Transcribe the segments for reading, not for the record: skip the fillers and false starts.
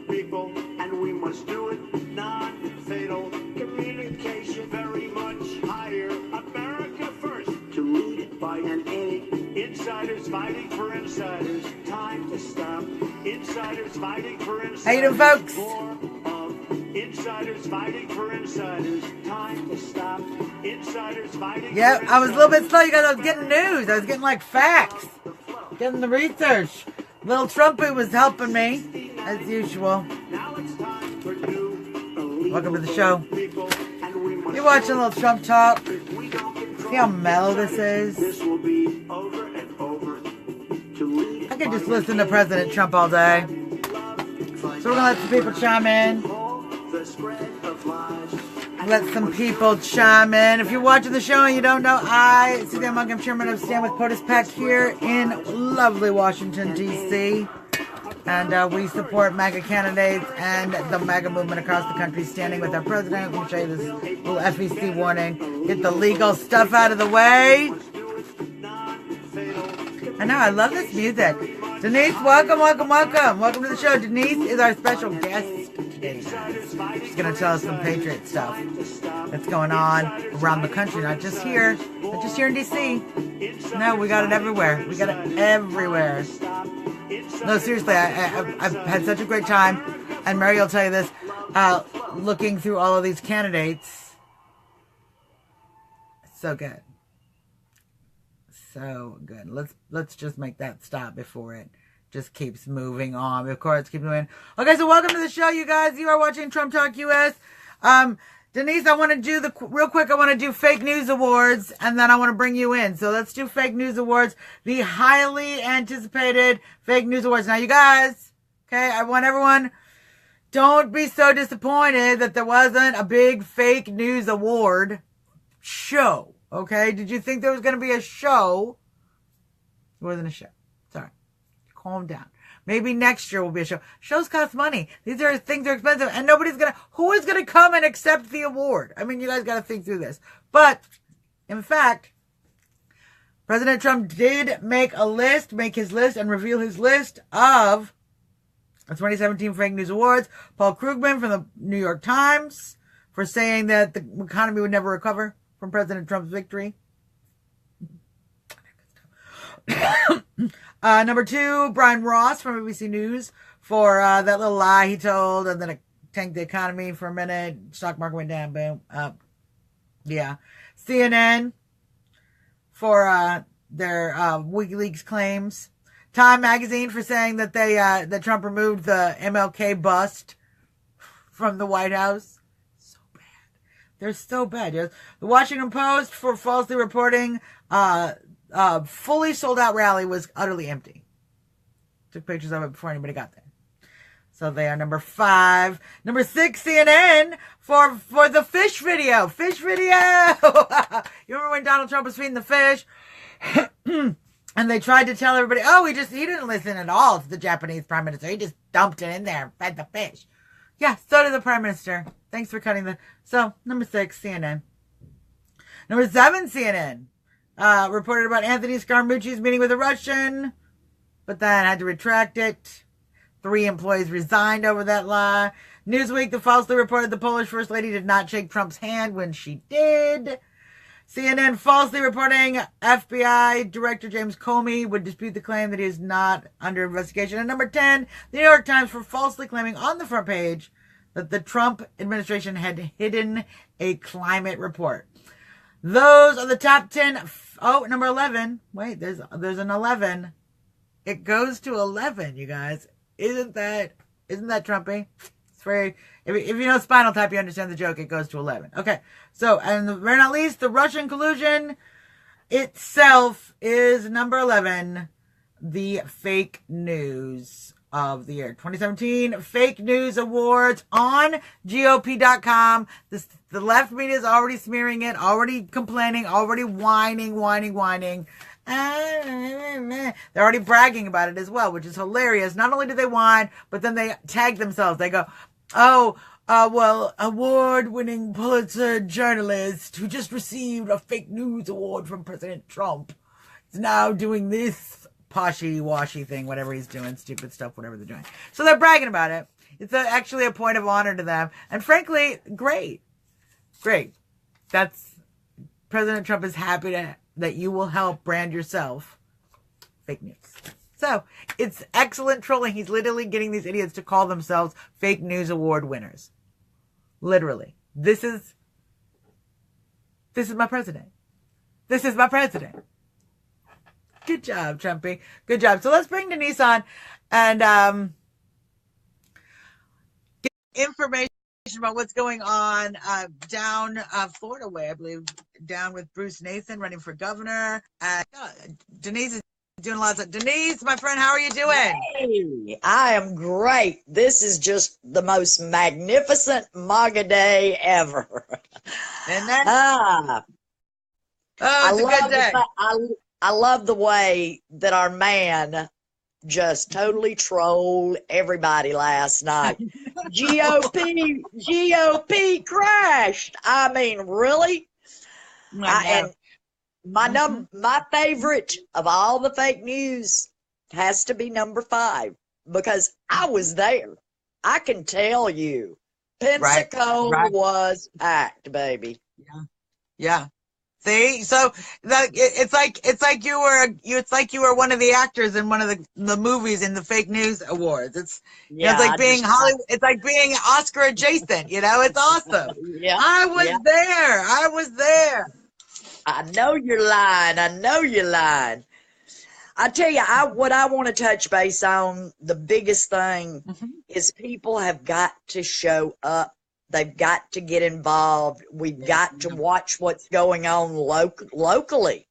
people, and we must do it non-fatal. Communication very much higher. America first. To lead by an A. Insiders fighting for insiders. Time to stop. Insiders fighting for insiders. How you doing, folks? Insiders fighting for insiders. Time to stop. Insiders fighting. Yep, I was a little bit slow. You guys, I was getting news. I was getting like facts. Getting the research. Little Trumpy was helping me, as usual. Welcome to the show. You're watching Little Trump Talk. See how mellow this is? I could just listen to President Trump all day. So we're going to let some people chime in. Let some people chime in. If you're watching the show and you don't know, I, Suzzanne Monk, I'm chairman of Stand With POTUS PAC here in lovely Washington, D.C. And we support MAGA candidates and the MAGA movement across the country, standing with our president. Let me show you this little FEC warning. Get the legal stuff out of the way. I know, I love this music. Denise, welcome, welcome, welcome. Welcome to the show. Denise is our special guest today. She's going to tell us some Patriot stuff that's going on around the country, not just here in D.C. No, we got it everywhere. We got it everywhere. No, seriously, I've had such a great time, and Mary will tell you this, looking through all of these candidates. So good. So good. Let's just make that stop before it just keeps moving on. Of course, keep moving. Okay, so welcome to the show, you guys. You are watching Trump Talk US. Denise, I want to do real quick, I want to do fake news awards, and then I want to bring you in. So let's do fake news awards, the highly anticipated fake news awards. Now, you guys, okay, I want everyone, don't be so disappointed that there wasn't a big fake news award show, okay? Did you think there was going to be a show? It wasn't a show. Sorry. Calm down. Maybe next year will be a show. Shows cost money. These are things are expensive, and who is gonna come and accept the award? I mean, you guys gotta think through this. But, in fact, President Trump did make his list, and reveal his list of the 2017 Fake News Awards. Paul Krugman from the New York Times for saying that the economy would never recover from President Trump's victory. Number 2, Brian Ross from ABC News for that little lie he told, and then it tanked the economy for a minute. Stock market went down, boom, up. Yeah. CNN for their WikiLeaks claims. Time Magazine for saying that that Trump removed the MLK bust from the White House. So bad. They're so bad. Yes. The Washington Post for falsely reporting fully sold out rally was utterly empty. Took pictures of it before anybody got there. So they are number 5. Number 6, CNN for the fish video. Fish video! You remember when Donald Trump was feeding the fish? And they tried to tell everybody, he didn't listen at all to the Japanese prime minister. He just dumped it in there and fed the fish. Yeah, so did the prime minister. Thanks for cutting So, number 6, CNN. Number 7, CNN. Reported about Anthony Scaramucci's meeting with a Russian, but then had to retract it. 3 employees resigned over that lie. Newsweek, the falsely reported the Polish First Lady did not shake Trump's hand when she did. CNN falsely reporting FBI Director James Comey would dispute the claim that he is not under investigation. And number 10, the New York Times for falsely claiming on the front page that the Trump administration had hidden a climate report. Those are the top 10. Oh, number 11. Wait, there's an 11. It goes to 11, you guys. Isn't that Trumpy? It's very, if you know Spinal Tap, you understand the joke. It goes to 11. Okay. So, and very not least, the Russian collusion itself is number 11. The fake news of the year 2017 Fake News Awards on GOP.com. The left media is already smearing it, already complaining, already whining. They're already bragging about it as well, which is hilarious. Not only do they whine, but then they tag themselves. They go, award-winning Pulitzer journalist who just received a fake news award from President Trump is now doing this poshy-washy thing, whatever he's doing, stupid stuff, whatever they're doing. So they're bragging about it. It's actually a point of honor to them. And frankly, great. Great. That's President Trump is happy that you will help brand yourself fake news. So it's excellent trolling. He's literally getting these idiots to call themselves fake news award winners. Literally. This is my president. This is my president. Good job, Trumpy. Good job. So let's bring Denise on and get information about what's going on down Florida way, I believe, down with Bruce Nathan running for governor. Denise is doing lots of. Denise, my friend, how are you doing? Hey, I am great. This is just the most magnificent MAGA day ever. And then, I it's a good day. I love the way that our man just totally trolled everybody last night. GOP crashed. I mean, really? And my favorite of all the fake news has to be number 5 because I was there. I can tell you, Pensacola was packed, baby. Yeah. See, so it's like you were one of the actors in one of the movies in the fake news awards. It's like being Hollywood. It's like being Oscar adjacent. It's awesome. Yeah, I was there. I know you're lying. I tell you, what I want to touch base on, the biggest thing is people have got to show up. They've got to get involved. We've got to watch what's going on locally.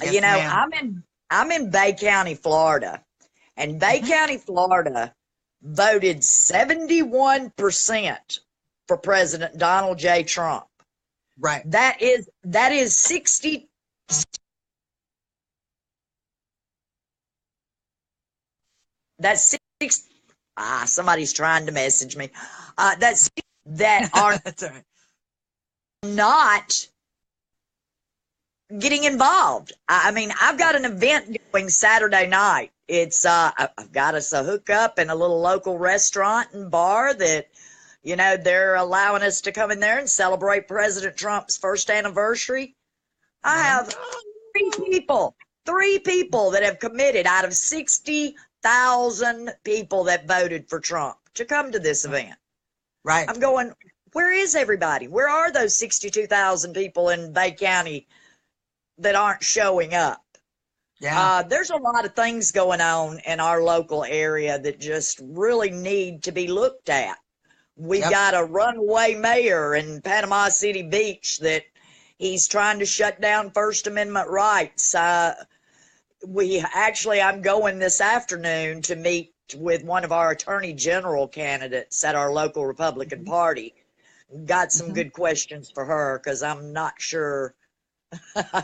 Yes, I'm in Bay County, Florida, and Bay County, Florida voted 71% for President Donald J. Trump. Right. That is 60. That's 6. Somebody's trying to message me. That's that are That's all right. not getting involved. I mean, I've got an event going Saturday night. It's I've got us a hookup in a little local restaurant and bar that, they're allowing us to come in there and celebrate President Trump's first anniversary. I have 3 people that have committed out of 60,000 people that voted for Trump to come to this event. Right. I'm going, where is everybody? Where are those 62,000 people in Bay County that aren't showing up? Yeah. There's a lot of things going on in our local area that just really need to be looked at. We've got a runaway mayor in Panama City Beach that he's trying to shut down First Amendment rights. I'm going this afternoon to meet with one of our attorney general candidates at our local Republican Party. Got some good questions for her because I'm not sure.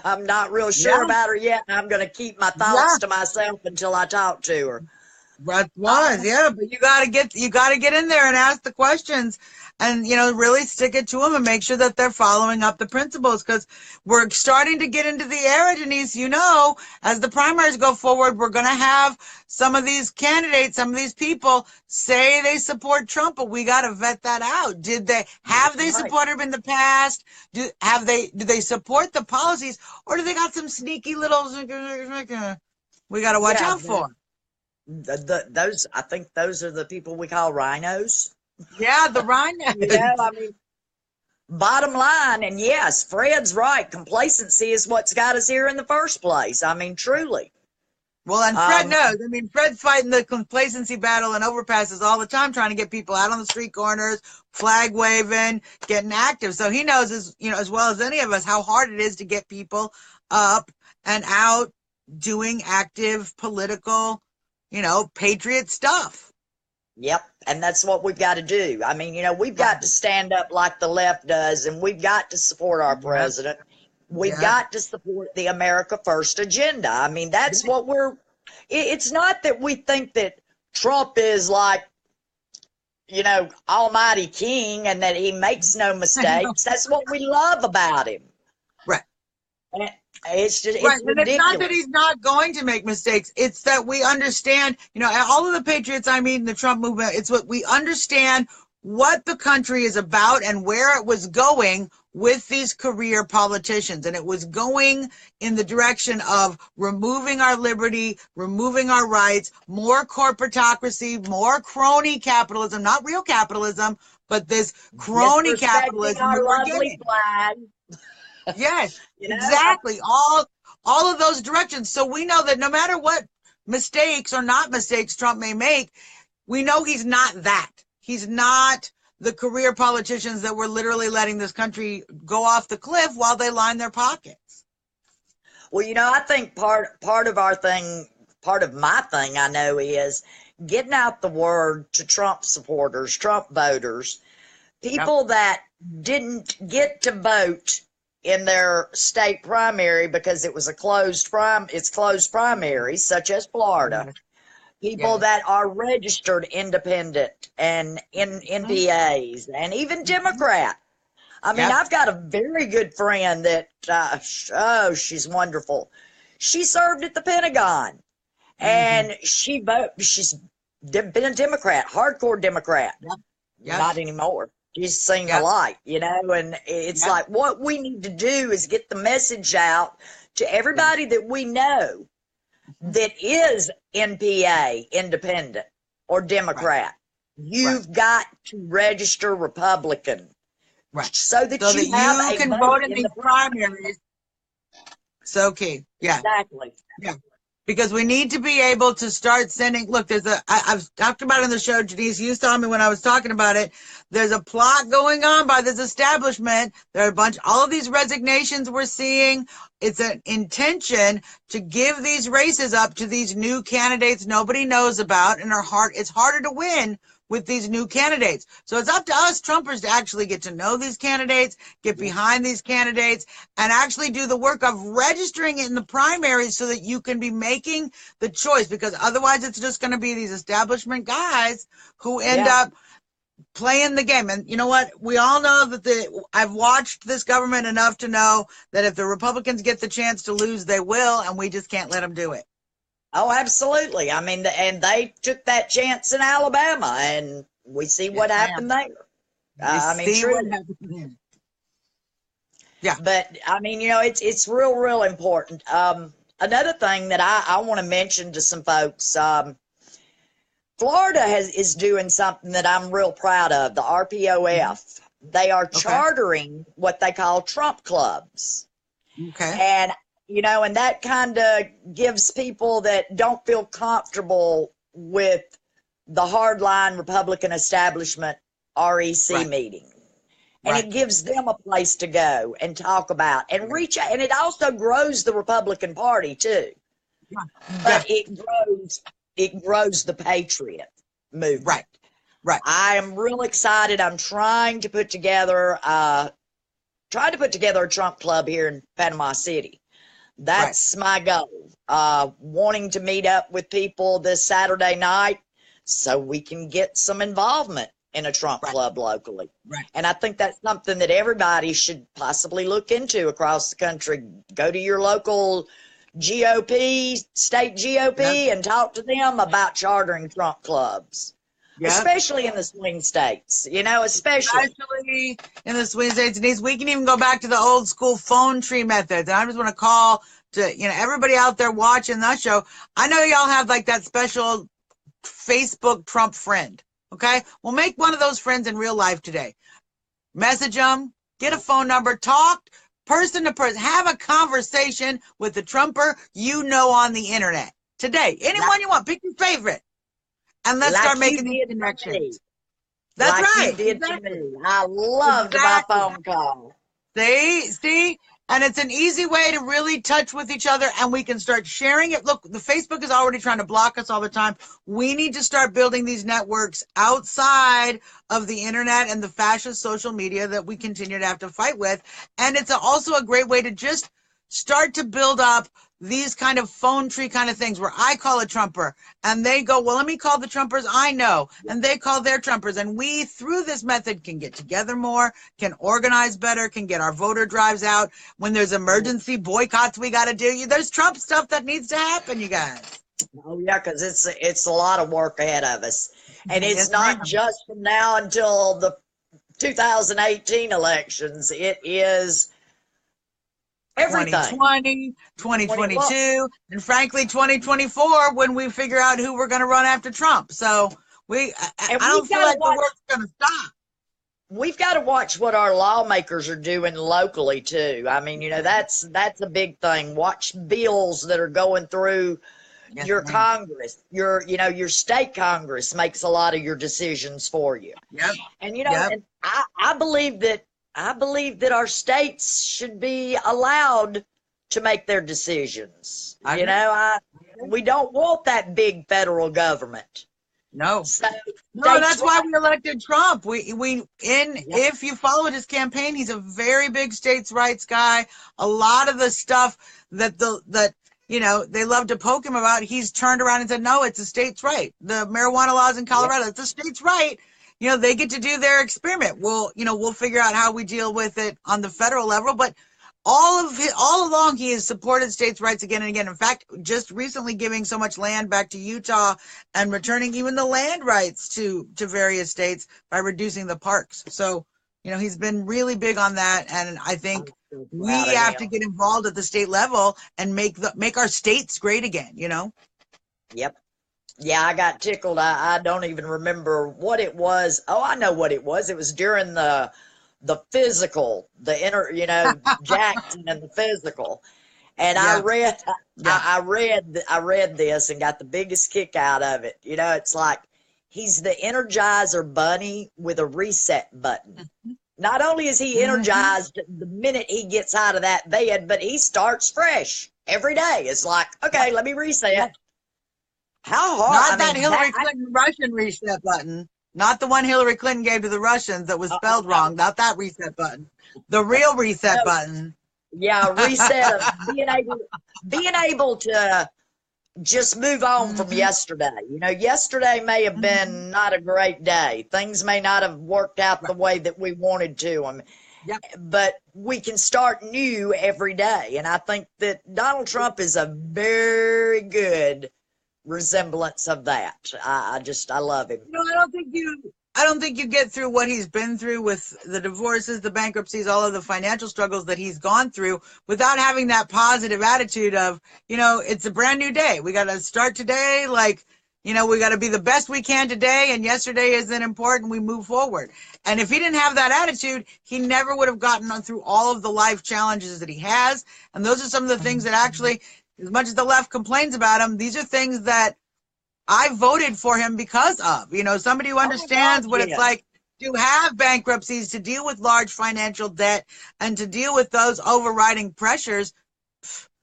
I'm not real sure about her yet. And I'm going to keep my thoughts to myself until I talk to her. But you gotta get in there and ask the questions and really stick it to them and make sure that they're following up the principles, because we're starting to get into the era, Denise, as the primaries go forward, we're going to have some of these candidates, some of these people say they support Trump, but we got to vet that out. Have they supported him in the past? Do they support the policies, or do they got some sneaky little we got to watch out for? Those, I think those are the people we call rhinos. Yeah, the rhinos. I mean, bottom line, and yes, Fred's right. Complacency is what's got us here in the first place. I mean, truly. Well, and Fred knows. I mean, Fred's fighting the complacency battle and overpasses all the time, trying to get people out on the street corners, flag waving, getting active. So he knows, as well as any of us, how hard it is to get people up and out doing active political, patriot stuff. Yep. And that's what we've got to do. I mean, we've got to stand up like the left does, and we've got to support our president. We've got to support the America First agenda. I mean, that's what it's not that we think that Trump is like, almighty king and that he makes no mistakes. That's what we love about him. Right. It's just, Right. it's And it's not that ridiculous. he's not going to make mistakes. It's that we understand, all of the patriots I meet in the Trump movement, it's what we understand what the country is about and where it was going with these career politicians. And it was going in the direction of removing our liberty, removing our rights, more corporatocracy, more crony capitalism, not real capitalism, but this crony Disrespecting capitalism that our we're lovely getting. flag. Yes, You know, exactly. All of those directions. So we know that no matter what mistakes or not mistakes Trump may make, we know he's not that. He's not the career politicians that were literally letting this country go off the cliff while they line their pockets. well, I think part of our thing, part of my thing, I know, is getting out the word to Trump supporters, Trump voters, people that didn't get to vote in their state primary because it was closed primary, such as Florida. People that are registered independent and in NPAs and even Democrat. I mean, I've got a very good friend that, she's wonderful. She served at the Pentagon and she's been a Democrat, hardcore Democrat. Not anymore. She's seen the light, and it's like what we need to do is get the message out to everybody that we know that is NPA, independent, or Democrat. You've got to register Republican. So that you have a can vote vote in in these the primaries. So key. Yeah. Exactly. Yeah. Because we need to be able to start sending, look, I've talked about it on the show, Janice, you saw me when I was talking about it. There's a plot going on by this establishment. There are all of these resignations we're seeing. It's an intention to give these races up to these new candidates nobody knows about, and it's harder to win with these new candidates. So it's up to us Trumpers to actually get to know these candidates, get behind these candidates, and actually do the work of registering it in the primaries so that you can be making the choice, because otherwise it's just going to be these establishment guys who end up playing the game. And you know what? We all know that I've watched this government enough to know that if the Republicans get the chance to lose, they will, and we just can't let them do it. Oh, absolutely. I mean, and they took that chance in Alabama, and we see what happened there. I mean, truly. Yeah. But I mean, it's real important. Another thing that I want to mention to some folks, Florida is doing something that I'm real proud of. The RPOF. They are chartering what they call Trump clubs. Okay. And and that kind of gives people that don't feel comfortable with the hardline Republican establishment REC meeting. And it gives them a place to go and talk about and reach out. And it also grows the Republican Party too. But it grows the patriot movement. Right. I am real excited. I'm trying to put together a Trump club here in Panama City. That's my goal. Wanting to meet up with people this Saturday night so we can get some involvement in a Trump club locally. And I think that's something that everybody should possibly look into across the country. Go to your local GOP, state GOP, and talk to them about chartering Trump clubs. Especially in the swing states, especially in the swing states. Denise, we can even go back to the old school phone tree methods. And I just want to call to, everybody out there watching that show. I know y'all have like that special Facebook Trump friend. Okay. Well, make one of those friends in real life today. Message them, get a phone number, talk person to person, have a conversation with the Trumper on the internet today. Anyone you want, pick your favorite. And let's start making these connections. That's right. You did to me. I loved my phone call. See? And it's an easy way to really touch with each other, and we can start sharing it. Look, the Facebook is already trying to block us all the time. We need to start building these networks outside of the internet and the fascist social media that we continue to have to fight with. And it's also a great way to just start to build up these kind of phone tree kind of things where I call a Trumper and they go, well, let me call the Trumpers I know, and they call their Trumpers, and we through this method can get together more, can organize better, can get our voter drives out. When there's emergency boycotts we got to do, there's Trump stuff that needs to happen, you guys. Oh yeah, because it's a lot of work ahead of us, and it's Yes, not ma'am. just from now until the 2018 elections. It is everything. 2020, 2022, and frankly 2024 when we figure out who we're going to run after Trump. So I don't feel like the work's going to stop. We've got to watch what our lawmakers are doing locally too. I mean, that's a big thing. Watch bills that are going through your Congress. Your state Congress makes a lot of your decisions for you. Yep. And and I believe that our states should be allowed to make their decisions. We don't want that big federal government. No. So, no, that's why we elected Trump. If you followed his campaign, he's a very big states' rights guy. A lot of the stuff that they love to poke him about, he's turned around and said, no, it's a states' right. The marijuana laws in Colorado, it's a states' right. They get to do their experiment. We'll figure out how we deal with it on the federal level, but all along he has supported states' rights again and again. In fact, just recently giving so much land back to Utah and returning even the land rights to various states by reducing the parks. So, he's been really big on that, and I think we have to get involved at the state level and make our states great again. Yep. Yeah, I got tickled. I don't even remember what it was. Oh, I know what it was. It was during the physical, Jackson and the physical. And I read this and got the biggest kick out of it. It's like he's the Energizer bunny with a reset button. Not only is he energized the minute he gets out of that bed, but he starts fresh every day. It's like, okay, let me reset. How hard? Not Hillary Clinton Russian reset button. Not the one Hillary Clinton gave to the Russians that was spelled wrong. Not that reset button. The real reset button. Yeah, reset of being able to just move on from yesterday. Yesterday may have been not a great day. Things may not have worked out the way that we wanted to. But we can start new every day. And I think that Donald Trump is a very good resemblance of that. I love him. I don't think you get through what he's been through with the divorces, the bankruptcies, all of the financial struggles that he's gone through without having that positive attitude of, it's a brand new day. We got to start today. We got to be the best we can today. And yesterday isn't important. We move forward. And if he didn't have that attitude, he never would have gotten through all of the life challenges that he has. And those are some of the things that actually, as much as the left complains about him, these are things that I voted for him because of, somebody who understands what it's like to have bankruptcies, to deal with large financial debt, and to deal with those overriding pressures.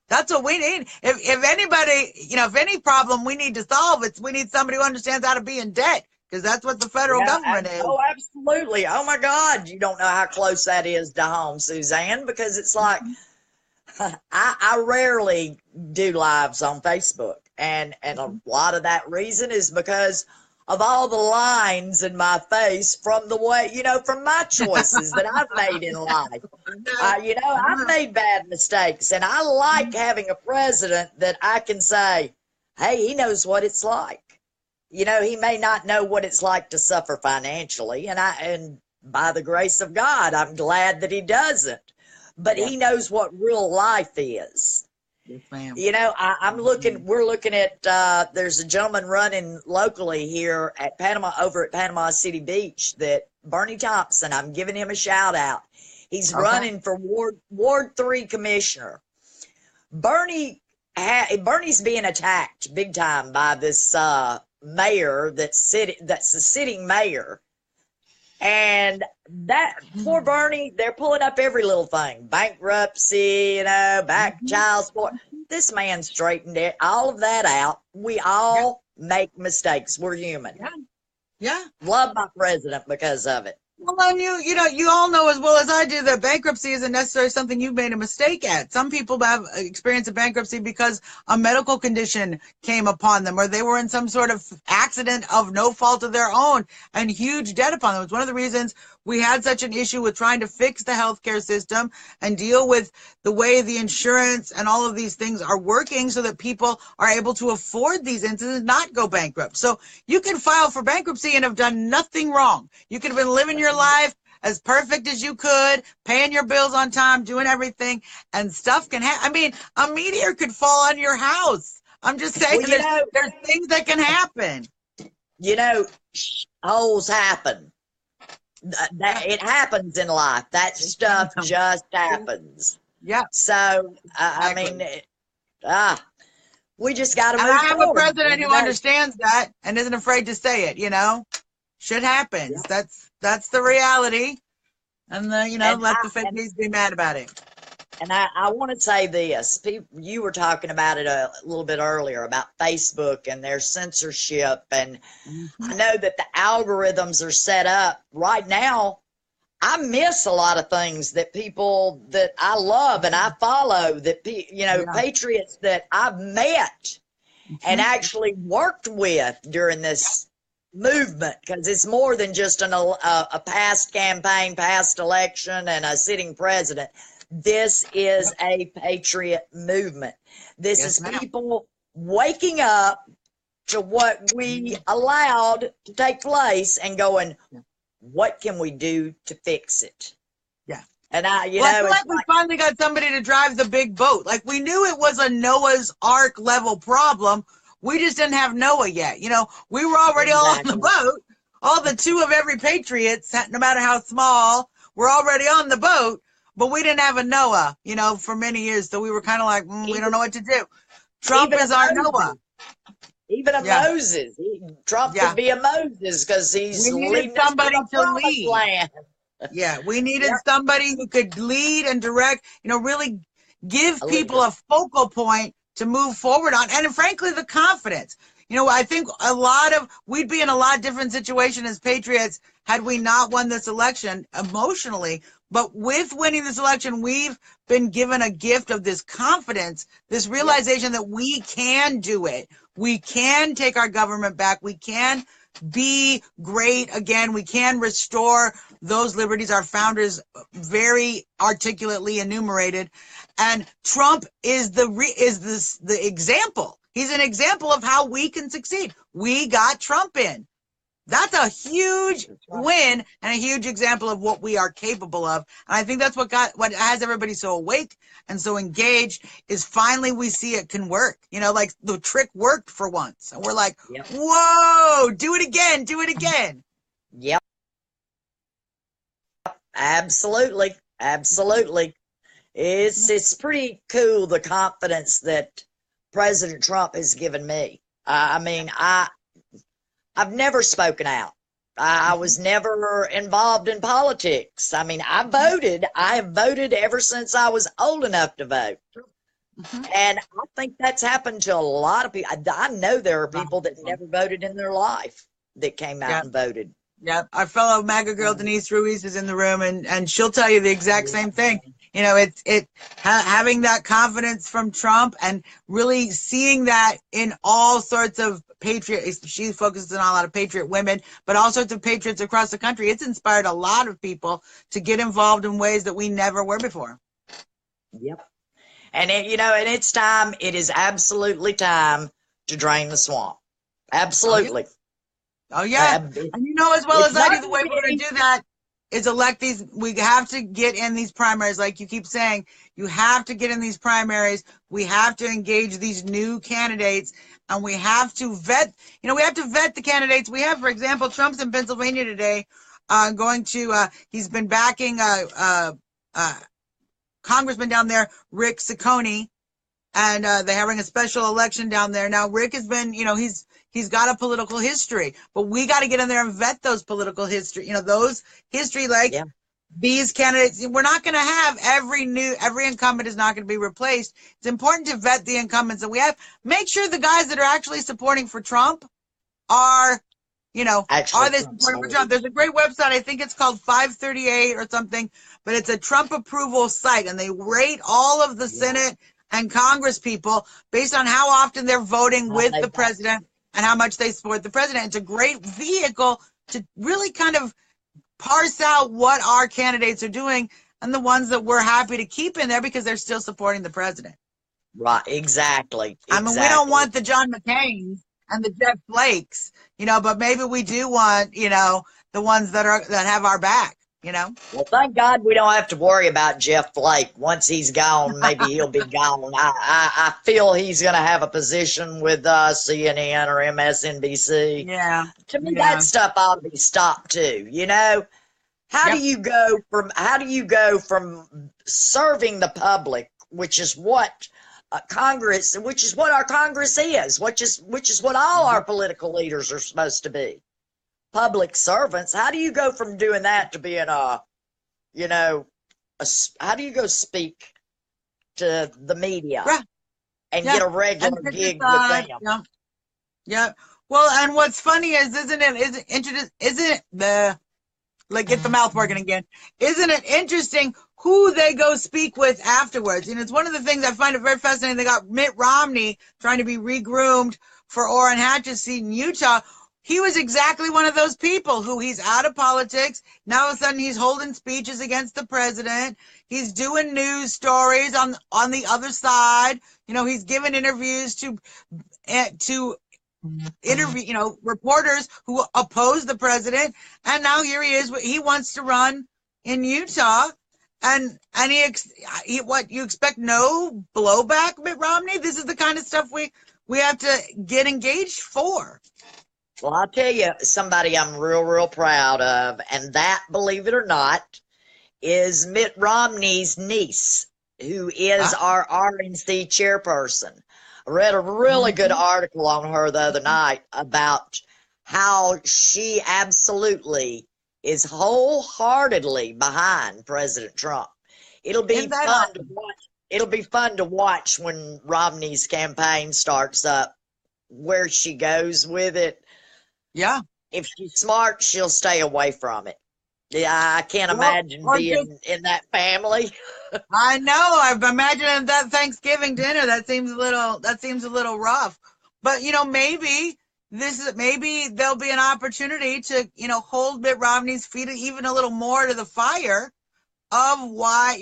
That's what we need. If anybody, if any problem we need to solve, we need somebody who understands how to be in debt, because that's what the federal government is. Oh, absolutely. Oh my God. You don't know how close that is to home, Suzzanne, because it's like, I rarely do lives on Facebook. And a lot of that reason is because of all the lines in my face from the way, from my choices that I've made in life. I've made bad mistakes, and I like having a president that I can say, hey, he knows what it's like. He may not know what it's like to suffer financially, and by the grace of God, I'm glad that he doesn't. But he knows what real life is. Yes, ma'am. We're looking at, there's a gentleman running locally here at over at Panama City Beach, that Bernie Thompson, I'm giving him a shout out. He's running for Ward 3 commissioner. Bernie's being attacked big time by this, mayor that's the sitting mayor. And that poor Bernie, they're pulling up every little thing, bankruptcy, back child support. This man straightened all of that out. We all make mistakes. We're human. Yeah. Love my president because of it. Well, and you all know as well as I do that bankruptcy isn't necessarily something you've made a mistake at. Some people have experienced a bankruptcy because a medical condition came upon them, or they were in some sort of accident of no fault of their own and huge debt upon them. It's one of the reasons we had such an issue with trying to fix the healthcare system and deal with the way the insurance and all of these things are working so that people are able to afford these instances, not go bankrupt. So you can file for bankruptcy and have done nothing wrong. You could have been living your life as perfect as you could, paying your bills on time, doing everything, and stuff can happen. I mean, a meteor could fall on your house. I'm just saying, Well, there's things that can happen. Holes happen. That it happens in life. That stuff just happens. Yeah. So I Exactly. mean, we just got to And move I have a forward. president who understands that and isn't afraid to say it. Shit happens. Yeah. That's the reality. And let the fake And news be mad about it. And I want to say this. You were talking about it a little bit earlier about Facebook and their censorship. And I know that the algorithms are set up right now. I miss a lot of things that people that I love and I follow, that, patriots that I've met and actually worked with during this movement, because it's more than just a past campaign, past election, and a sitting president. This is a patriot movement. This is people waking up to what we allowed to take place and going, what can we do to fix it? Yeah. And I feel like we finally got somebody to drive the big boat. Like, we knew it was a Noah's Ark level problem. We just didn't have Noah yet. We were already all on the boat. All the two of every Patriots, no matter how small, were already on the boat. But we didn't have a Noah, for many years. So we were kind of like, we don't know what to do. Trump is our Noah. Even a Moses. Trump could be a Moses because he's leading somebody to lead. Land. Yeah, we needed somebody who could lead and direct, really give people a focal point to move forward on. And frankly, the confidence. I think we'd be in a lot different situation as patriots had we not won this election emotionally. But with winning this election, we've been given a gift of this confidence, this realization that we can do it. We can take our government back. We can be great again. We can restore those liberties our founders very articulately enumerated. And Trump is the example. He's an example of how we can succeed. We got Trump in. That's a huge win and a huge example of what we are capable of. And I think that's what has everybody so awake and so engaged is finally we see it can work. Like the trick worked for once. And we're like, whoa, do it again, do it again. Yep. Absolutely. Absolutely. It's pretty cool, the confidence that President Trump has given me. I've never spoken out. I was never involved in politics. I voted. I have voted ever since I was old enough to vote. And I think that's happened to a lot of people. I know there are people that never voted in their life that came out and voted. Yeah, our fellow MAGA girl Denise Ruiz is in the room, and she'll tell you the exact same thing. Having that confidence from Trump and really seeing that in all sorts of patriots. She focuses on a lot of patriot women, but all sorts of patriots across the country. It's inspired a lot of people to get involved in ways that we never were before. Yep. And and it's time. It is absolutely time to drain the swamp. Absolutely. Oh yeah. And as well as I do, the way we're going to do that is elect these. We have to get in these primaries. Like you keep saying, you have to get in these primaries. We have to engage these new candidates, and we have to vet. We have to vet the candidates. We have, for example, Trump's in Pennsylvania today, he's been backing Congressman down there, Rick Ciccone, and they're having a special election down there. Now, Rick has been, he's got a political history, but we got to get in there and vet those political history, those history, these candidates. We're not going to have every incumbent is not going to be replaced. It's important to vet the incumbents that we have. Make sure the guys that are actually supporting for Trump are Actually, are they Trump's supporting for already. Trump? There's a great website. I think it's called 538 or something, but it's a Trump approval site, and they rate all of the Yeah. Senate and Congress people based on how often they're voting How with they the vote. president and how much they support the president. It's a great vehicle to really kind of parse out what our candidates are doing and the ones that we're happy to keep in there because they're still supporting the president. Right. Exactly. I mean, we don't Exactly. want the John McCains and the Jeff Flakes, but maybe we do want, the ones that have our back. Well, thank God we don't have to worry about Jeff Flake. Once he's gone, maybe he'll be gone. I feel he's going to have a position with CNN or MSNBC. Yeah. To me, Yeah. that stuff ought to be stopped too. How Yep. do you go from serving the public, which is what Congress, which is what our Congress is, which is what all our political leaders are supposed to be, public servants. How do you go from doing that to being how do you go speak to the media Right. and Yeah. get a regular And pick gig a side. with them? Yeah. Yeah. Well, and what's funny is, isn't it get the mouth working again? Isn't it interesting who they go speak with afterwards? It's one of the things I find it very fascinating. They got Mitt Romney trying to be regroomed for Orrin Hatch's seat in Utah. He was exactly one of those people who he's out of politics. Now all of a sudden he's holding speeches against the president. He's doing news stories on the other side. He's giving interviews to interview, reporters who oppose the president. And now here he is. He wants to run in Utah. And what you expect? No blowback, Mitt Romney? This is the kind of stuff we have to get engaged for. Well, I'll tell you somebody I'm real, real proud of, and that, believe it or not, is Mitt Romney's niece, who is our RNC chairperson. I read a really good article on her the other night about how she absolutely is wholeheartedly behind President Trump. It'll be fun to watch. It'll be fun to watch when Romney's campaign starts up, where she goes with it. Yeah. If she's smart, she'll stay away from it. Yeah, I can't imagine being in that family. I know. I'm imagining that Thanksgiving dinner. That seems a little rough. But maybe maybe there'll be an opportunity to hold Mitt Romney's feet even a little more to the fire of why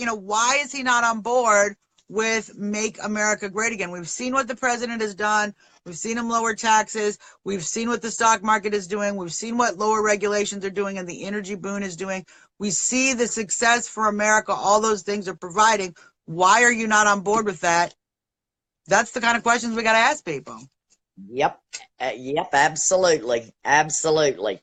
is he not on board with Make America Great Again? We've seen what the president has done. We've seen him lower taxes. We've seen what the stock market is doing. We've seen what lower regulations are doing and the energy boom is doing. We see the success for America. All those things are providing. Why are you not on board with that? That's the kind of questions we got to ask people. Yep. Absolutely. Absolutely.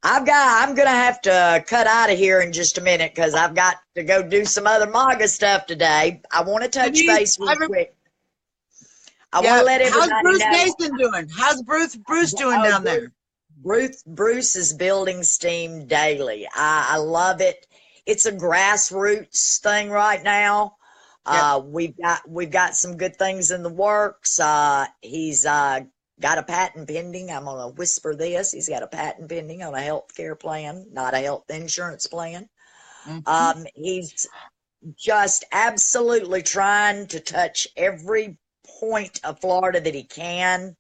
I'm going to have to cut out of here in just a minute because I've got to go do some other MAGA stuff today. I want to touch base real quick. I want to let everybody know. How's Bruce Mason doing? How's Bruce doing down there? Bruce is building steam daily. I love it. It's a grassroots thing right now. We've got some good things in the works. He's got a patent pending. I'm going to whisper this. He's got a patent pending on a health care plan, not a health insurance plan. Mm-hmm. He's just absolutely trying to touch every point of Florida that he can.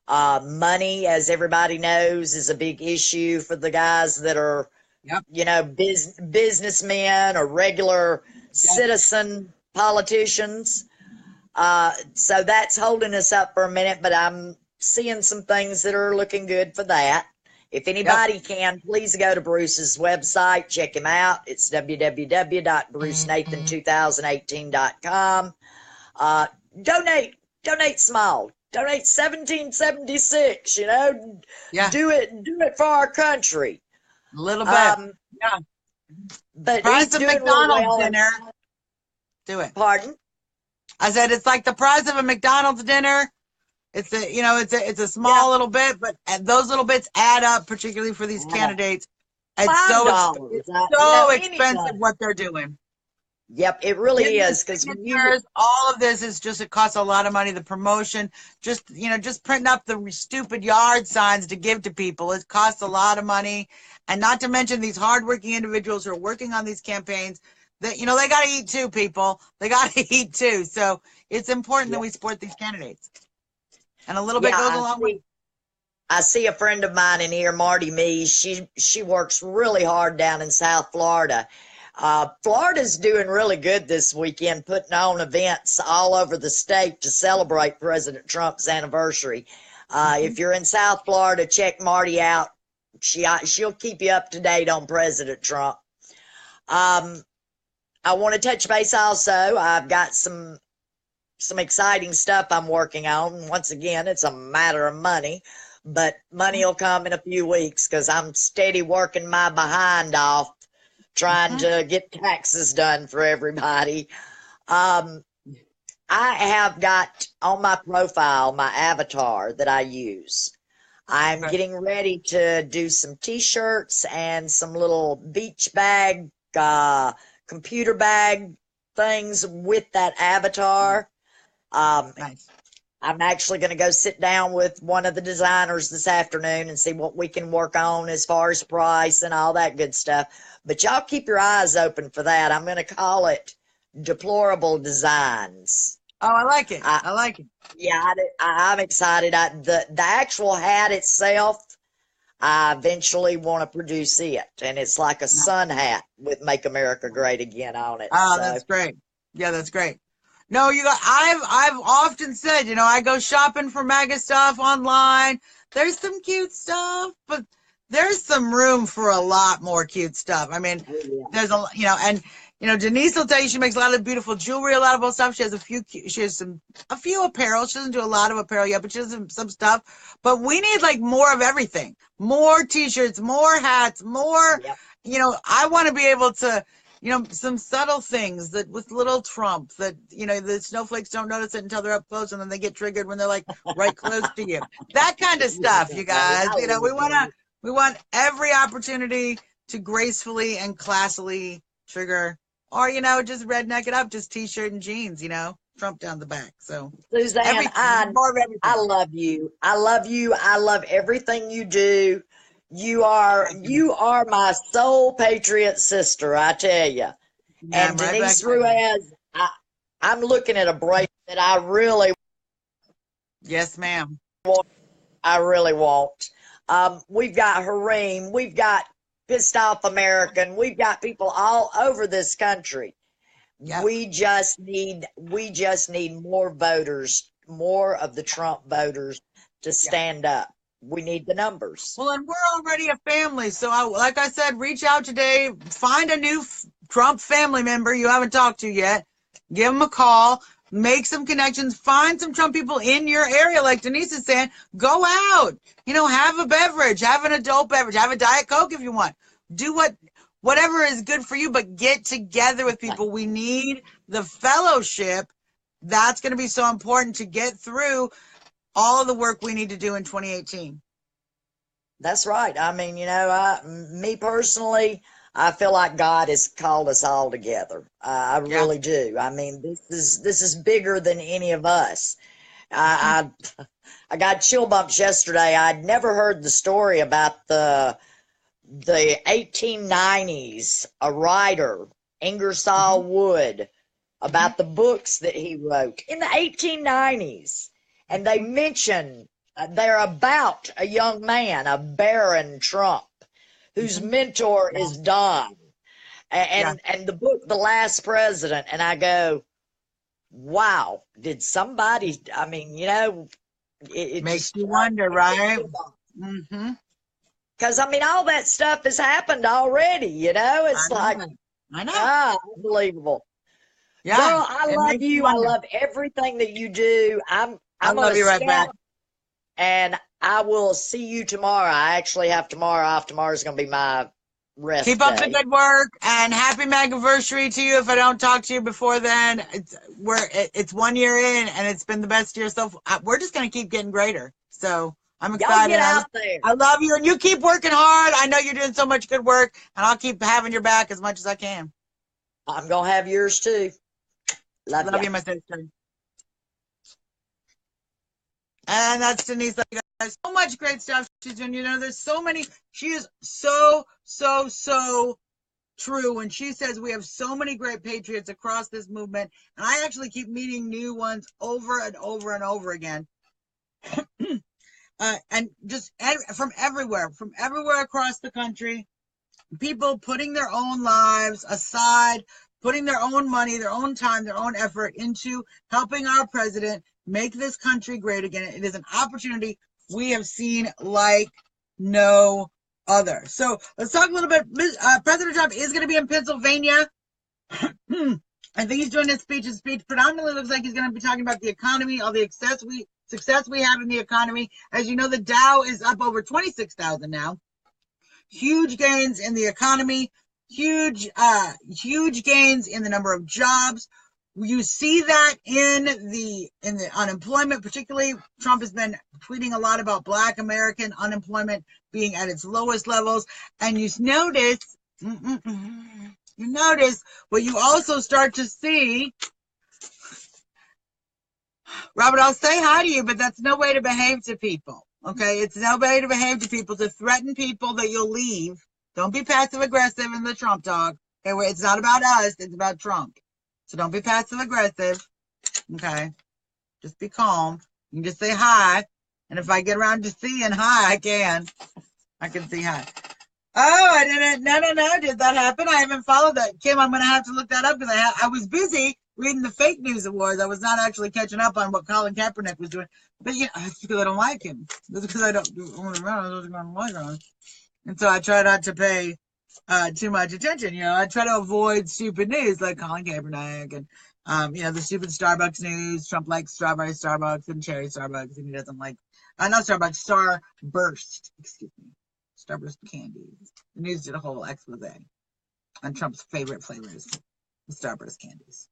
Money, as everybody knows, is a big issue for the guys that are, businessmen or regular citizen politicians. So that's holding us up for a minute, but I'm seeing some things that are looking good for that. If anybody can, please go to Bruce's website, check him out. It's www.brucenathan2018.com. Donate small. Donate $17.76. Do it for our country. A little bit. But price of McDonald's dinner. Do it. Pardon? I said it's like the price of a McDonald's dinner. It's a small little bit, but those little bits add up, particularly for these candidates. It's so expensive what they're doing. Yep, it really Getting the is because signatures, all of this is just, it costs a lot of money. The promotion, just printing up the stupid yard signs to give to people, it costs a lot of money. And not to mention these hardworking individuals who are working on these campaigns that, they got to eat too, people. They got to eat too. So it's important that we support these candidates. And a little bit goes a long way. I see a friend of mine in here, Marty Mees. She works really hard down in South Florida. Florida's doing really good this weekend, putting on events all over the state to celebrate President Trump's anniversary. If you're in South Florida, check Marty out. She'll keep you up to date on President Trump. I want to touch base also. I've got some exciting stuff I'm working on. Once again, it's a matter of money, but money will come in a few weeks because I'm steady working my behind off trying to get taxes done for everybody. I have got on my profile, my avatar that I use. I'm getting ready to do some t-shirts and some little beach bag, computer bag things with that avatar. Nice. I'm actually going to go sit down with one of the designers this afternoon and see what we can work on as far as price and all that good stuff. But y'all keep your eyes open for that. I'm going to call it Deplorable Designs. Oh, I like it. I like it. Yeah, I'm excited. The actual hat itself, I eventually want to produce it. And it's like a sun hat with Make America Great Again on it. Oh, that's great. Yeah, that's great. No, I've often said, I go shopping for MAGA stuff online. There's some cute stuff, but there's some room for a lot more cute stuff. I mean, there's Denise will tell you she makes a lot of beautiful jewelry, a lot of old stuff. She has a few apparel. She doesn't do a lot of apparel yet, but she does some stuff. But we need like more of everything, more t-shirts, more hats, more, I want to be able to, some subtle things that with little Trump that, the snowflakes don't notice it until they're up close and then they get triggered when they're like right close to you. That kind of stuff, you guys. We want every opportunity to gracefully and classily trigger, or, just redneck it up, just t-shirt and jeans, Trump down the back. So Suzzanne, I love you. I love you. I love everything you do. You are my soul patriot sister, I tell you. Yeah, and Denise Ruiz, I'm looking at a bracelet that I really yes, ma'am. I really want. We've got Hareem, we've got Pissed Off American, we've got people all over this country. Yep. We just need more voters, more of the Trump voters to stand up. We need the numbers. Well, and we're already a family. So, like I said, reach out today. Find a new Trump family member you haven't talked to yet. Give them a call. Make some connections. Find some Trump people in your area. Like Denise is saying, go out. Have a beverage. Have an adult beverage. Have a Diet Coke if you want. Do whatever is good for you, but get together with people. We need the fellowship. That's going to be so important to get through all of the work we need to do in 2018. That's right. I mean, me personally, I feel like God has called us all together. I really do. I mean, this is bigger than any of us. I got chill bumps yesterday. I'd never heard the story about the 1890s, a writer, Ingersoll Wood, about the books that he wrote in the 1890s. And they mention they're about a young man, a Baron Trump, whose mentor is Don. And the book, The Last President. And I go, wow, did somebody, I mean, it makes you wonder, right? Because, I mean, all that stuff has happened already, It's I know. Unbelievable. Yeah. Girl, I love you. I love everything that you do. I love you right back. And I will see you tomorrow. I actually have tomorrow off. Tomorrow's going to be my rest Keep up day. the good work, and happy MAGAversary to you. If I don't talk to you before then, it's 1 year in, and it's been the best year. So we're just going to keep getting greater. So I'm excited. Y'all get out there. I love you, and you keep working hard. I know you're doing so much good work, and I'll keep having your back as much as I can. I'm going to have yours too. Love Love ya. you, my sister. And that's Denise. Like, guys, so much great stuff she's doing. You know, there's so many. She is so true when she says we have so many great patriots across this movement. And I actually keep meeting new ones over and over and over again. And just from everywhere across the country, people putting their own lives aside, putting their own money, their own time, their own effort into helping our president make this country great again. It is an opportunity we have seen like no other. So let's talk a little bit. President Trump is going to be in Pennsylvania. I think he's doing his speech. His speech predominantly looks like he's going to be talking about the economy, all the success we have in the economy. As you know, the Dow is up over 26,000 now. Huge gains in the economy, huge gains in the number of jobs. You see that in the unemployment, particularly. Trump has been tweeting a lot about Black American unemployment being at its lowest levels, and you notice what you also start to see. Robert, I'll say hi to you, but that's no way to behave to people. Okay, it's no way to behave to people, to threaten people that you'll leave. Don't be passive aggressive in the Trump talk. Okay, it's not about us, it's about Trump. So don't be passive aggressive. Okay, just be calm. You can just say hi. And if I get around to seeing hi, I can see hi. Oh, I didn't. No. Did that happen? I haven't followed that. Kim, I'm going to have to look that up because I was busy reading the fake news awards. I was not actually catching up on what Colin Kaepernick was doing. But yeah, that's because I don't like him. That's because I don't like him. And so I try not to pay too much attention. You know, I try to avoid stupid news like Colin Kaepernick and the stupid Starbucks news. Trump likes strawberry Starbucks and cherry Starbucks, and he doesn't like not Starbucks, Starburst. Excuse me. Starburst candies. The news did a whole expose on Trump's favorite flavors, the Starburst candies.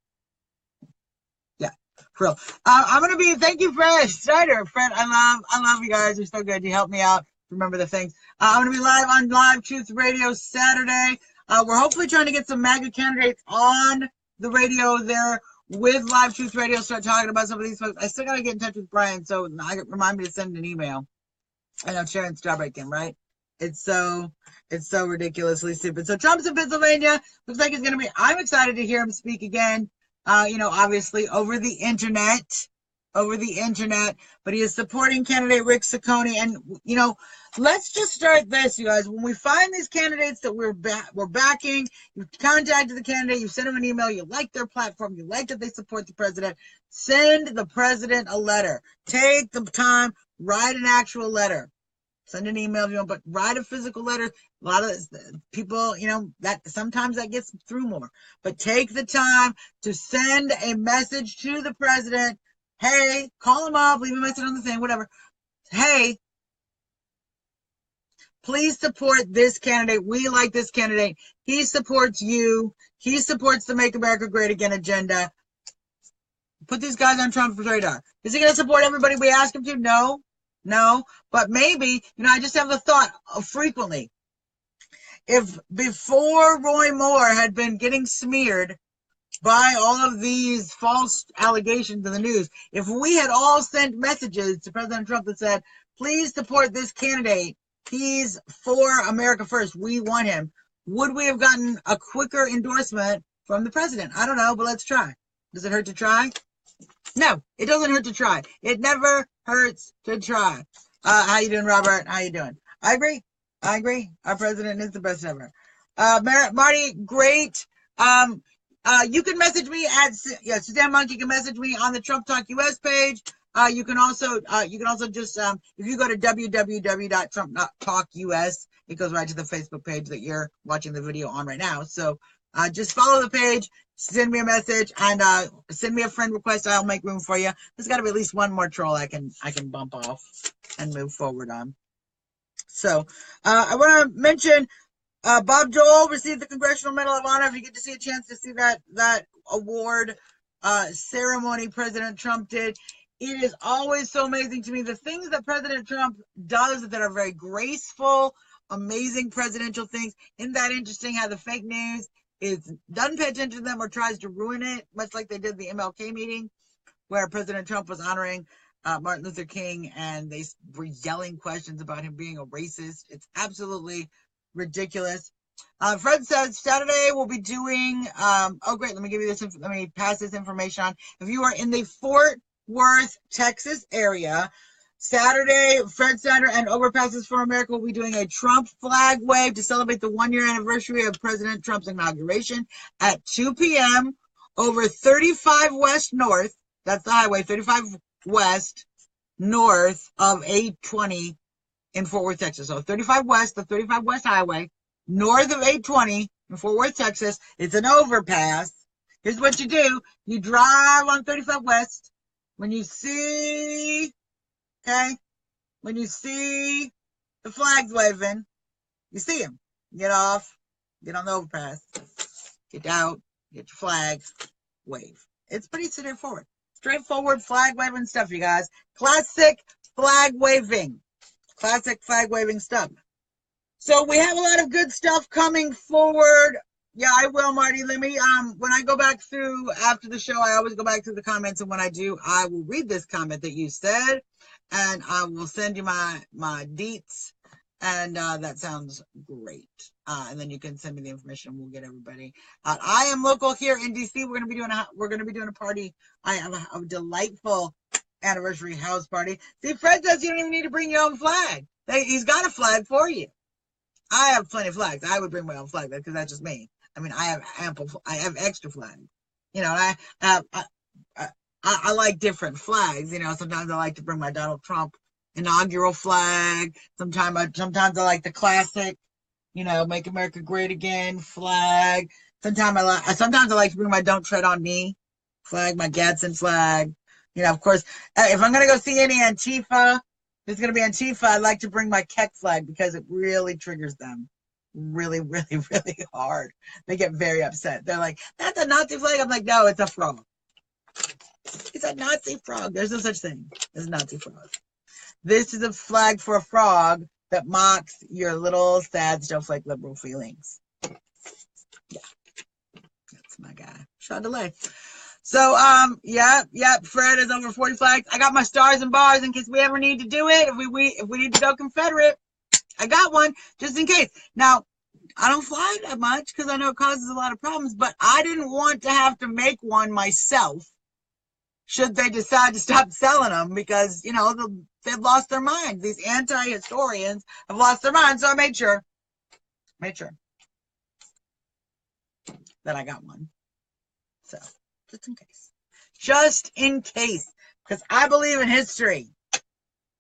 Yeah, for real. I'm gonna be. Thank you, Fred Snyder. Fred, I love you guys. You're so good. You help me out. Remember the things. I'm gonna be live on Live Truth Radio Saturday. We're hopefully trying to get some MAGA candidates on the radio there with Live Truth Radio. Start talking about some of these folks. I still gotta get in touch with Brian, so remind me to send an email. I know Sharon Starbreak him, right? It's so ridiculously stupid. So Trump's in Pennsylvania. Looks like he's going to be. I'm excited to hear him speak again. Obviously over the internet. But he is supporting candidate Rick Saccone. And let's just start this, you guys. When we find these candidates that we're backing, you contacted the candidate, you send them an email, you like their platform, you like that they support the president. Send the president a letter. Take the time, write an actual letter. Send an email if you want, but write a physical letter. A lot of people, that sometimes that gets through more. But take the time to send a message to the president. Hey, call him up, leave a message on the thing, whatever. Hey, please support this candidate. We like this candidate. He supports you. He supports the Make America Great Again agenda. Put these guys on Trump's radar. Is he going to support everybody we ask him to? No, but maybe, I just have the thought frequently. If before Roy Moore had been getting smeared by all of these false allegations in the news, if we had all sent messages to President Trump that said, please support this candidate, he's for America first, we want him, would we have gotten a quicker endorsement from the president? I don't know, but let's try. Does it hurt to try? No, it doesn't hurt to try. It never hurts to try. How you doing, Robert? How you doing? I agree. Our president is the best ever. Marty, great. You can message me at Suzzanne Monk. You can message me on the Trump Talk US page. You can also just if you go to www.trumptalkus, it goes right to the Facebook page that you're watching the video on right now. So just follow the page. Send me a message and send me a friend request. I'll make room for you. There's got to be at least one more troll I can bump off and move forward on. So I want to mention Bob Dole received the Congressional Medal of Honor. If you get to see a chance to see that award ceremony President Trump did, it is always so amazing to me. The things that President Trump does that are very graceful, amazing presidential things. Isn't that interesting how the fake news doesn't pay attention to them or tries to ruin it, much like they did the MLK meeting where President Trump was honoring Martin Luther King, and they were yelling questions about him being a racist. It's absolutely ridiculous. Fred says Saturday we'll be doing. Oh, great! Let me give you this. Let me pass this information on. If you are in the Fort Worth, Texas area, Saturday, Fred Sander and Overpasses for America will be doing a Trump flag wave to celebrate the 1-year anniversary of President Trump's inauguration at 2 p.m. over 35 West North. That's the highway, 35 West north of 820 in Fort Worth, Texas. So 35 West, the 35 West highway, north of 820 in Fort Worth, Texas. It's an overpass. Here's what you do. You drive on 35 West. When you see the flags waving, you see them. Get off, get on the overpass, get out, get your flag, wave. It's pretty straightforward. Straightforward flag waving stuff, you guys. Classic flag waving. Classic flag waving stuff. So we have a lot of good stuff coming forward. Yeah, I will, Marty. Let me, when I go back through after the show, I always go back through the comments. And when I do, I will read this comment that you said, and I will send you my deets. And that sounds great. And then you can send me the information. We'll get everybody. I am local here in DC. We're gonna be doing a party. I have a delightful anniversary house party. See, Fred says you don't even need to bring your own flag. He's got a flag for you. I have plenty of flags. I would bring my own flag because that's just me. I mean, I have extra flags. You know, I like different flags. You know, sometimes I like to bring my Donald Trump inaugural flag. Sometimes I like the classic, you know, Make America Great Again flag. Sometimes I like to bring my Don't Tread on Me flag, my Gadsden flag. You know, of course, if I'm gonna go see any Antifa, there's gonna be Antifa. I like to bring my Keck flag because it really triggers them, really, really, really hard. They get very upset. They're like, "That's a Nazi flag." I'm like, "No, it's a frog. It's a Nazi frog. There's no such thing as a Nazi frog. This is a flag for a frog that mocks your little sad snowflake liberal feelings." Yeah, that's my guy. Shot delay. So, yeah, Fred is over 40 flags. I got my stars and bars in case we ever need to do it. If we need to go Confederate, I got one just in case. Now, I don't fly that much because I know it causes a lot of problems, but I didn't want to have to make one myself should they decide to stop selling them because, you know, they've lost their minds. These anti-historians have lost their minds. So I made sure that I got one. So just in case, because I believe in history.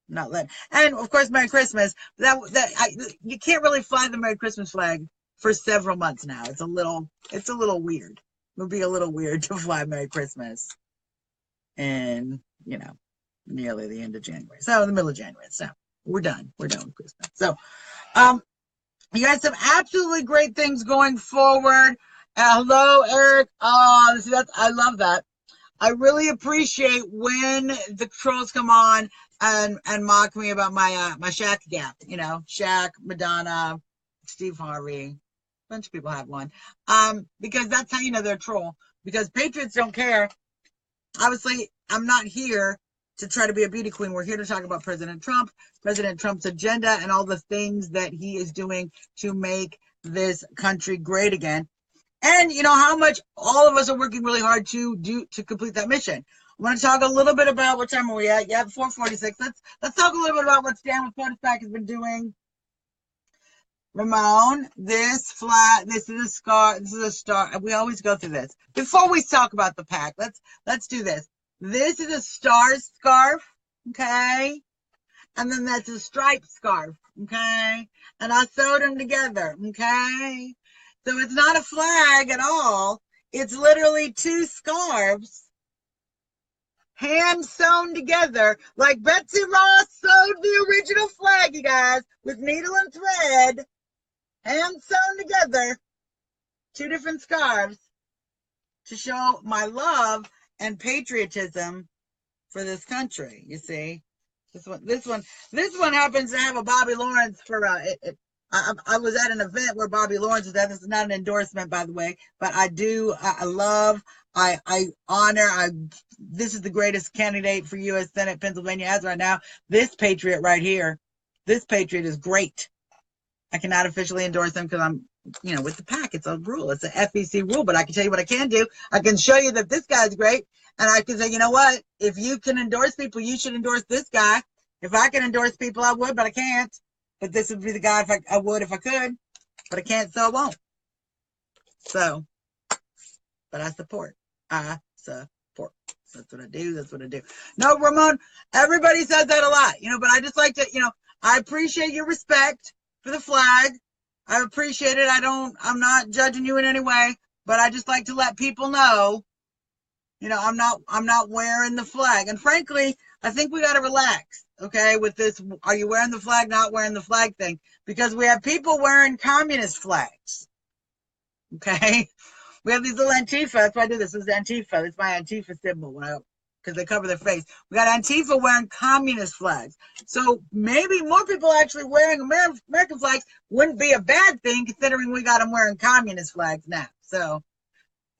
Not letting, and of course, Merry Christmas. You can't really fly the Merry Christmas flag for several months now. It's a little weird. It would be a little weird to fly Merry Christmas in, you know, nearly the end of January. So in the middle of January. So we're done. We're done with Christmas. So, you got some absolutely great things going forward. Hello, Eric. I love that. I really appreciate when the trolls come on and mock me about my Shaq gap. You know, Shaq, Madonna, Steve Harvey. A bunch of people have one. Because that's how you know they're a troll. Because patriots don't care. Obviously, I'm not here to try to be a beauty queen. We're here to talk about President Trump's agenda, and all the things that he is doing to make this country great again. And you know how much all of us are working really hard to complete that mission. I want to talk a little bit about what time are we at? Yeah, 4:46. Let's talk a little bit about what Stan with PotusPack has been doing. Ramon, this is a scar. This is a star. We always go through this before we talk about the pack. Let's do this. This is a star scarf, okay, and then that's a striped scarf, okay, and I sewed them together, okay. So it's not a flag at all. It's literally two scarves hand sewn together like Betsy Ross sewed the original flag, you guys, with needle and thread, hand sewn together, two different scarves to show my love and patriotism for this country. You see, this one happens to have a Bobby Lawrence for I was at an event where Bobby Lawrence was at. This is not an endorsement, by the way, but I love, I honor, this is the greatest candidate for U.S. Senate Pennsylvania has right now. This patriot right here. This patriot is great. I cannot officially endorse him because I'm, with the pack. It's a rule. It's an FEC rule, but I can tell you what I can do. I can show you that this guy's great. And I can say, you know what? If you can endorse people, you should endorse this guy. If I can endorse people, I would, but I can't. But this would be the guy if I would if I could. But I can't, so I won't. So, but I support. I support. That's what I do. That's what I do. No, Ramon, everybody says that a lot, but I just like to, I appreciate your respect for the flag. I appreciate it. I'm not judging you in any way, but I just like to let people know, I'm not wearing the flag. And frankly, I think we got to relax, okay, with this, are you wearing the flag, not wearing the flag thing? Because we have people wearing communist flags, okay? We have these little Antifa. That's why I do this. This is Antifa. It's my Antifa symbol because they cover their face. We got Antifa wearing communist flags. So maybe more people actually wearing American flags wouldn't be a bad thing considering we got them wearing communist flags now. So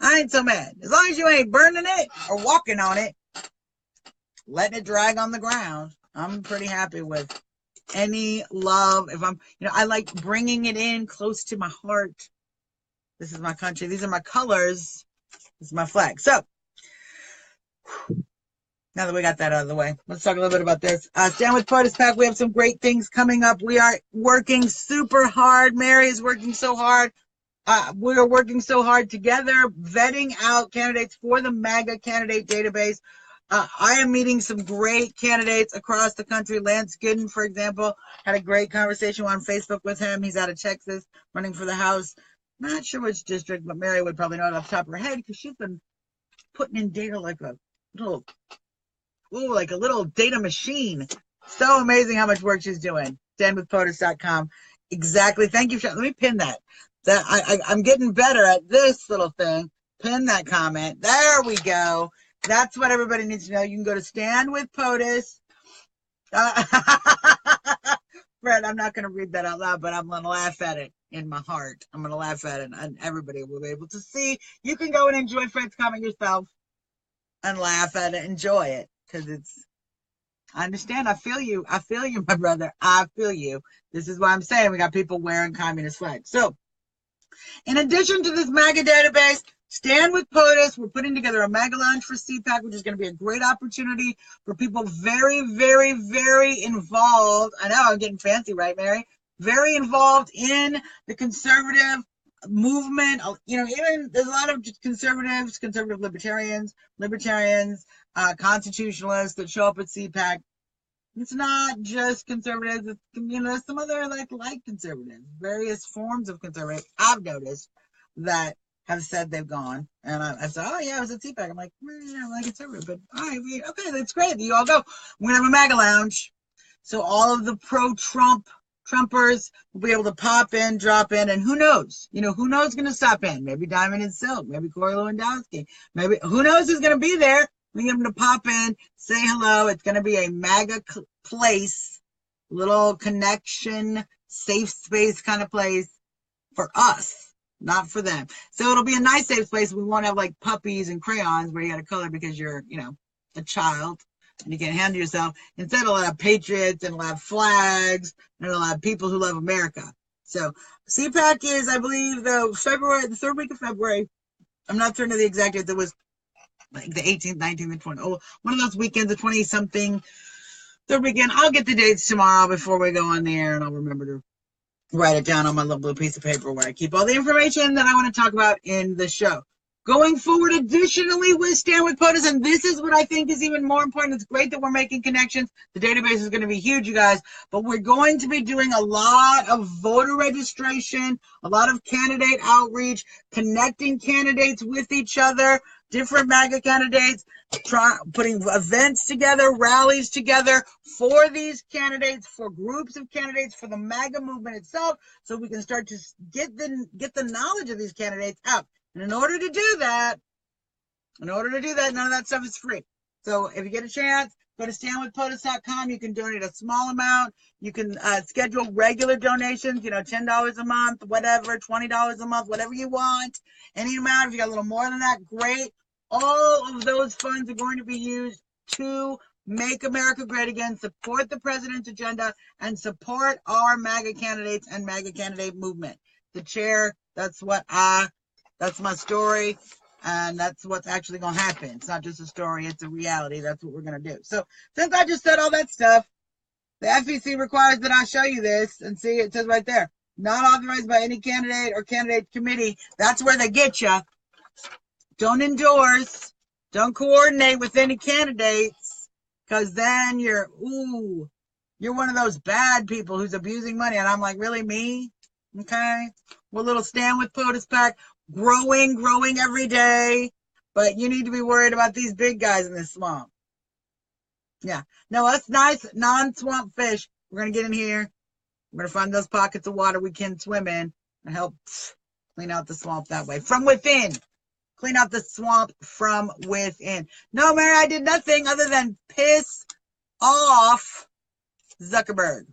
I ain't so mad. As long as you ain't burning it or walking on it, letting it drag on the ground, I'm pretty happy with any love. If I'm, I like bringing it in close to my heart. This is my country. These are my colors. This is my flag. So now that we got that out of the way, let's talk a little bit about this. Stand with POTUS PAC. We have some great things coming up. We are working super hard. Mary is working so hard. We are working so hard together, vetting out candidates for the MAGA candidate database. I am meeting some great candidates across the country. Lance Gooden, for example, had a great conversation on Facebook with him. He's out of Texas, running for the House. Not sure which district, but Mary would probably know it off the top of her head because she's been putting in data like a little data machine. So amazing how much work she's doing. StandWithPOTUS.com. Exactly. Thank you. Let me pin that. I'm getting better at this little thing. Pin that comment. There we go. That's what everybody needs to know. You can go to Stand with POTUS. Fred, I'm not going to read that out loud, but I'm going to laugh at it in my heart. I'm going to laugh at it, and everybody will be able to see. You can go and enjoy Fred's comment yourself and laugh at it, enjoy it, because I understand. I feel you. I feel you, my brother. I feel you. This is why I'm saying we got people wearing communist flags. So, in addition to this MAGA database, Stand with POTUS. We're putting together a MAGA lounge for CPAC, which is going to be a great opportunity for people very, very, very involved. I know I'm getting fancy, right, Mary? Very involved in the conservative movement. Even there's a lot of conservative libertarians, constitutionalists that show up at CPAC. It's not just conservatives. It's, some other like conservatives, various forms of conservative. I've noticed that have said they've gone, and I said, oh yeah, I was at CPAC. I'm like, I'm like conservative, but all right, okay, that's great. You all go. We're gonna have a MAGA lounge, so all of the Trumpers will be able to pop in, drop in, and who knows? Who knows going to stop in? Maybe Diamond and Silk, maybe Corey Lewandowski, maybe who knows who's going to be there? We get them to pop in, say hello. It's going to be a MAGA place, little connection, safe space kind of place for us. Not for them. So it'll be a nice safe space. We won't have like puppies and crayons where you got to color because you're, a child and you can't handle yourself. Instead, it'll have patriots and it'll have flags and it'll have people who love America. So CPAC is, I believe, the third week of February. I'm not certain of the exact date. It was like the 18th, 19th, and 20th. Oh, one of those weekends, the 20-something, third weekend. I'll get the dates tomorrow before we go on the air and I'll remember to write it down on my little blue piece of paper where I keep all the information that I want to talk about in the show. Going forward, additionally, we Stand with POTUS, and this is what I think is even more important. It's great that we're making connections. The database is going to be huge, you guys, but we're going to be doing a lot of voter registration, a lot of candidate outreach, connecting candidates with each other, different MAGA candidates, putting events together, rallies together for these candidates, for groups of candidates, for the MAGA movement itself, so we can start to get the knowledge of these candidates out. And in order to do that, none of that stuff is free. So if you get a chance, Go to standwithpotus.com. You can donate a small amount. You can schedule regular donations, $10 a month, whatever, $20 a month, whatever you want. Any amount. If you got a little more than that, great. All of those funds are going to be used to make America great again, support the president's agenda, and support our MAGA candidates and MAGA candidate movement. The chair, that's my story. And that's what's actually going to happen. It's not just a story, it's a reality. That's what we're going to do. So since I just said all that stuff, the FEC requires that I show you this. And see, it says right there, not authorized by any candidate or candidate committee. That's where they get you. Don't endorse. Don't coordinate with any candidates. Because then you're one of those bad people who's abusing money. And I'm like, really, me? Okay. We're a little Stand with POTUS pack. Growing every day, but you need to be worried about these big guys in this swamp. Yeah. No, us nice non-swamp fish, we're going to get in here. We're going to find those pockets of water we can swim in and help clean out the swamp that way. From within. Clean out the swamp from within. No, Mary, I did nothing other than piss off Zuckerberg.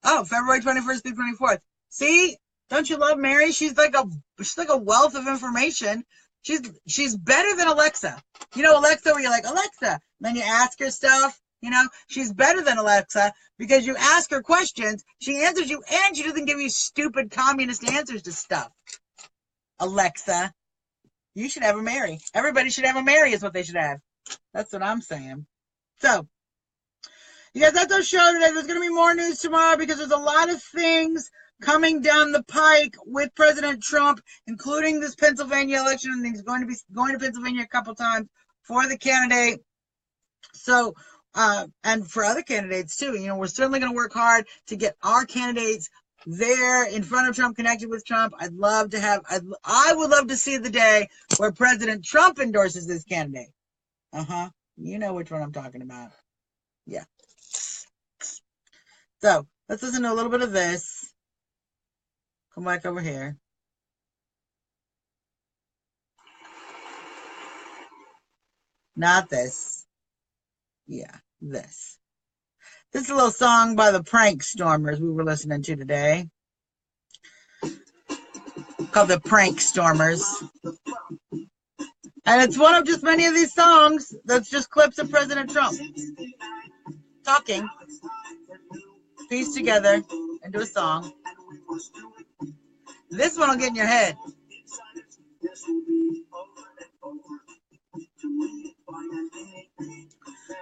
Oh, February 21st through 24th. See? Don't you love Mary? She's like a wealth of information. She's better than Alexa. Alexa, where you're like, Alexa, and then you ask her stuff. She's better than Alexa because you ask her questions, she answers you, and she doesn't give you stupid communist answers to stuff. Alexa, you should have a Mary. Everybody should have a Mary is what they should have. That's what I'm saying. So, you guys, that's our show today. There's going to be more news tomorrow because there's a lot of things coming down the pike with President Trump, including this Pennsylvania election, and he's going to be going to Pennsylvania a couple times for the candidate. So, and for other candidates too. We're certainly going to work hard to get our candidates there in front of Trump, connected with Trump. I would love to see the day where President Trump endorses this candidate. You know which one I'm talking about. Yeah. So let's listen to a little bit of this. Come back over here. Not this. Yeah, this. This is a little song by the Prank Stormers we were listening to today. Called the Prank Stormers. And it's one of just many of these songs that's just clips of President Trump talking, pieced together into a song. This one will get in your head.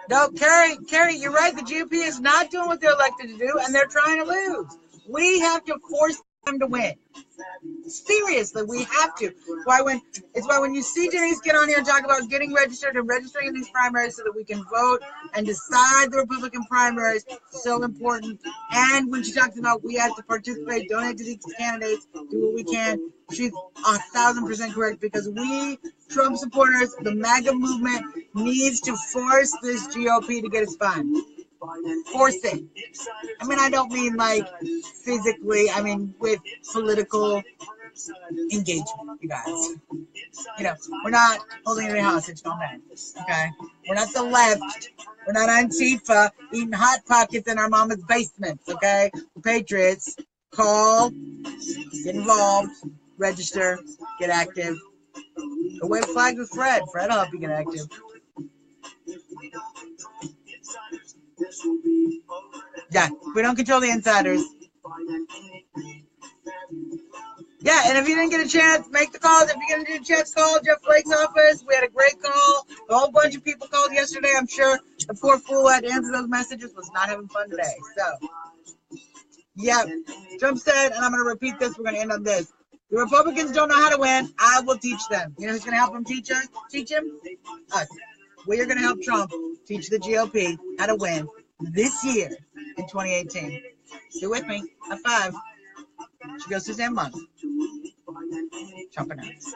No, Carrie, you're right. The GOP is not doing what they're elected to do, and they're trying to lose. We have to force them to win. Seriously, we have to. It's why when you see Denise get on here and talk about getting registered and registering in these primaries so that we can vote and decide the Republican primaries, so important. And when she talks about we have to participate, donate to these candidates, do what we can, she's 1,000% correct, because we, Trump supporters, the MAGA movement, needs to force this GOP to get its fine. Force it. I mean, I don't mean like physically, I mean with political engagement, you guys. We're not holding any hostage, no man. Okay? We're not the left. We're not Antifa eating Hot Pockets in our mama's basements, okay? We're patriots. Call, get involved, register, get active. Go wave flags with Fred. Fred will help you get active. Yeah, we don't control the insiders. Yeah, and if you didn't get a chance, make the calls. If you didn't get a chance, call Jeff Blake's office. We had a great call. A whole bunch of people called yesterday. I'm sure the poor fool had to answer those messages was not having fun today. So, yeah, Trump said, and I'm going to repeat this. We're going to end on this. The Republicans don't know how to win. I will teach them. You know who's going to help them teach us? Teach him? Us. We are going to help Trump teach the GOP how to win this year in 2018. Stay with me. High five. She goes Suzzanne Monk. Trump announced.